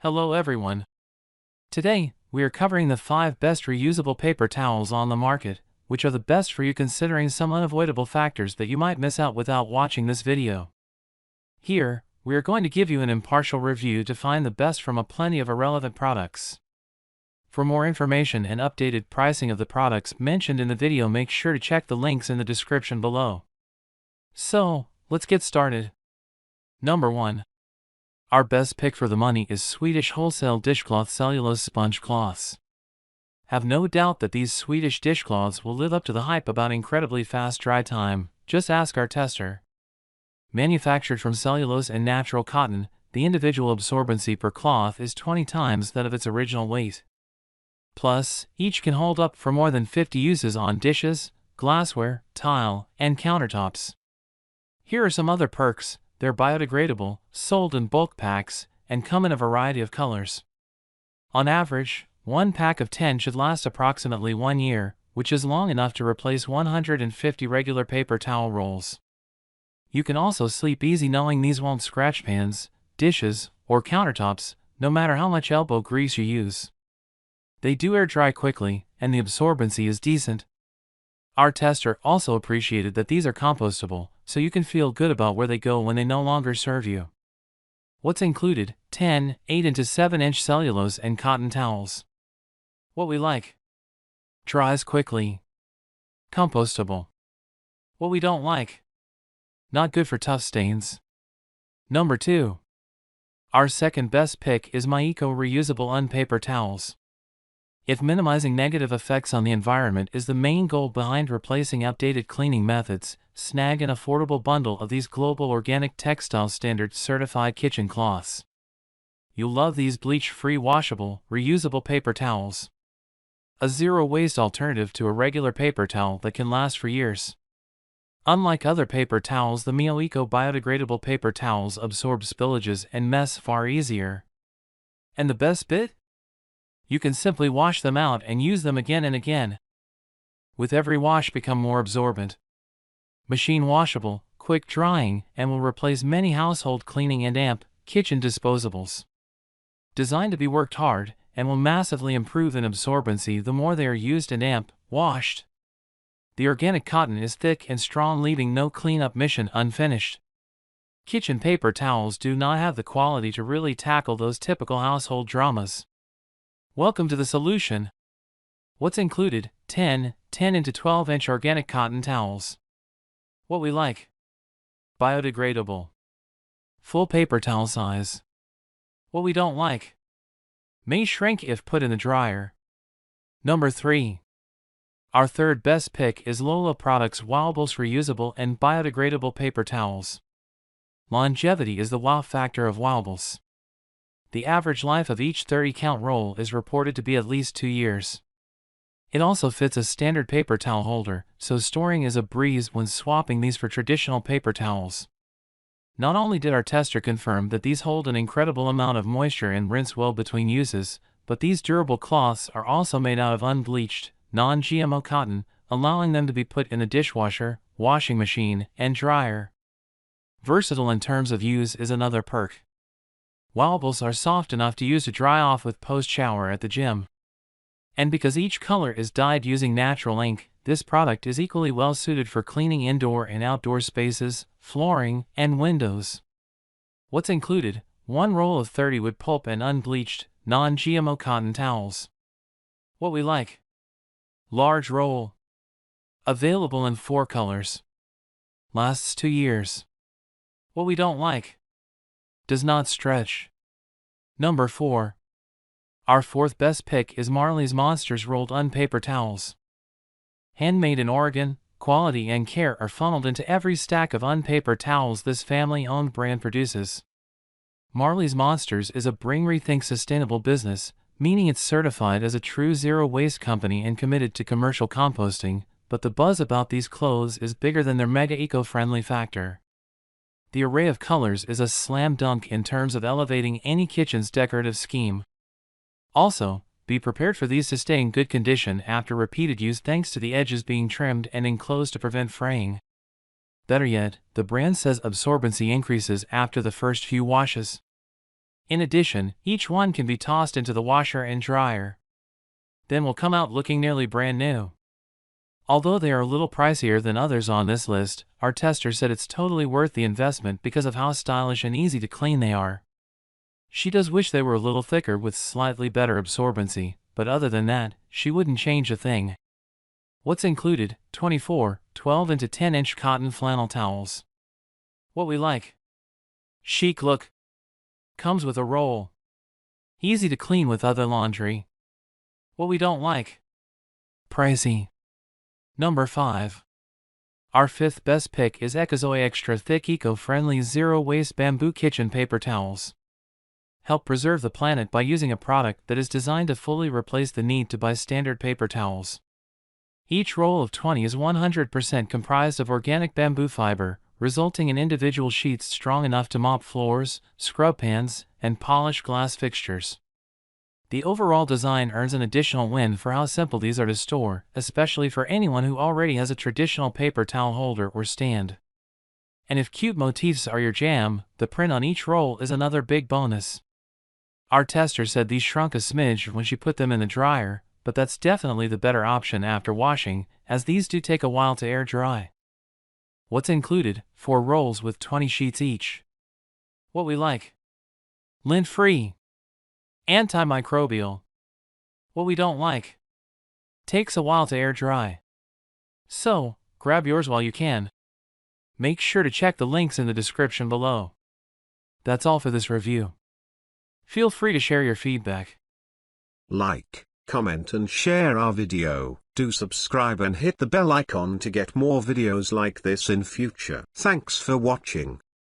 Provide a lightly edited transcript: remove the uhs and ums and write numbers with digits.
Hello everyone. Today, we are covering the 5 best reusable paper towels on the market, which are the best for you considering some unavoidable factors that you might miss out without watching this video. Here, we are going to give you an impartial review to find the best from a plenty of irrelevant products. For more information and updated pricing of the products mentioned in the video, make sure to check the links in the description below. So, let's get started. Number 1. Our best pick for the money is Swedish Wholesale Dishcloth Cellulose Sponge Cloths. Have no doubt that these Swedish dishcloths will live up to the hype about incredibly fast dry time, just ask our tester. Manufactured from cellulose and natural cotton, the individual absorbency per cloth is 20 times that of its original weight. Plus, each can hold up for more than 50 uses on dishes, glassware, tile, and countertops. Here are some other perks. They're biodegradable, sold in bulk packs, and come in a variety of colors. On average, one pack of 10 should last approximately 1 year, which is long enough to replace 150 regular paper towel rolls. You can also sleep easy knowing these won't scratch pans, dishes, or countertops, no matter how much elbow grease you use. They do air dry quickly, and the absorbency is decent. Our tester also appreciated that these are compostable, so you can feel good about where they go when they no longer serve you. What's included? 10 8 to 7-inch cellulose and cotton towels. What we like: dries quickly. Compostable. What we don't like: not good for tough stains. Number 2. Our second best pick is Mioeco Reusable Unpaper Towels. If minimizing negative effects on the environment is the main goal behind replacing outdated cleaning methods, snag an affordable bundle of these Global Organic Textile Standard certified kitchen cloths. You'll love these bleach-free washable, reusable paper towels. A zero-waste alternative to a regular paper towel that can last for years. Unlike other paper towels, the Mioeco biodegradable paper towels absorb spillages and mess far easier. And the best bit? You can simply wash them out and use them again and again. With every wash, become more absorbent. Machine washable, quick drying, and will replace many household cleaning and kitchen disposables. Designed to be worked hard, and will massively improve in absorbency the more they are used and washed. The organic cotton is thick and strong, leaving no cleanup mission unfinished. Kitchen paper towels do not have the quality to really tackle those typical household dramas. Welcome to the solution. What's included? 10 to 12-inch organic cotton towels. What we like: biodegradable. Full paper towel size. What we don't like: may shrink if put in the dryer. Number 3. Our third best pick is LOLA Products Wowables Reusable and Biodegradable Paper Towels. Longevity is the wow factor of Wowables. The average life of each 30-count roll is reported to be at least 2 years. It also fits a standard paper towel holder, so storing is a breeze when swapping these for traditional paper towels. Not only did our tester confirm that these hold an incredible amount of moisture and rinse well between uses, but these durable cloths are also made out of unbleached, non-GMO cotton, allowing them to be put in a dishwasher, washing machine, and dryer. Versatile in terms of use is another perk. Wowables are soft enough to use to dry off with post-shower at the gym. And because each color is dyed using natural ink, this product is equally well suited for cleaning indoor and outdoor spaces, flooring, and windows. What's included? 1 roll of 30 wood pulp and unbleached, non-GMO cotton towels. What we like: large roll. Available in 4 colors. Lasts 2 years. What we don't like: does not stretch. Number 4. Our fourth best pick is Marley's Monsters Rolled Unpaper Towels. Handmade in Oregon, quality and care are funneled into every stack of unpaper towels this family-owned brand produces. Marley's Monsters is a bring rethink sustainable business, meaning it's certified as a true zero-waste company and committed to commercial composting, but the buzz about these clothes is bigger than their mega eco-friendly factor. The array of colors is a slam dunk in terms of elevating any kitchen's decorative scheme. Also, be prepared for these to stay in good condition after repeated use thanks to the edges being trimmed and enclosed to prevent fraying. Better yet, the brand says absorbency increases after the first few washes. In addition, each one can be tossed into the washer and dryer. Then will come out looking nearly brand new. Although they are a little pricier than others on this list, our tester said it's totally worth the investment because of how stylish and easy to clean they are. She does wish they were a little thicker with slightly better absorbency, but other than that, she wouldn't change a thing. What's included? 24, 12 into 10-inch cotton flannel towels. What we like. Chic look. Comes with a roll. Easy to clean with other laundry. What we don't like. Pricey. Number 5. Our 5th best pick is Ecozoi Extra Thick Eco-Friendly Zero Waste Bamboo Kitchen Paper Towels. Help preserve the planet by using a product that is designed to fully replace the need to buy standard paper towels. Each roll of 20 is 100% comprised of organic bamboo fiber, resulting in individual sheets strong enough to mop floors, scrub pans, and polish glass fixtures. The overall design earns an additional win for how simple these are to store, especially for anyone who already has a traditional paper towel holder or stand. And if cute motifs are your jam, the print on each roll is another big bonus. Our tester said these shrunk a smidge when she put them in the dryer, but that's definitely the better option after washing, as these do take a while to air dry. What's included? 4 rolls with 20 sheets each. What we like. Lint-free. Antimicrobial. What we don't like. Takes a while to air dry. So, grab yours while you can. Make sure to check the links in the description below. That's all for this review. Feel free to share your feedback. Like, comment and share our video. Do subscribe and hit the bell icon to get more videos like this in future. Thanks for watching.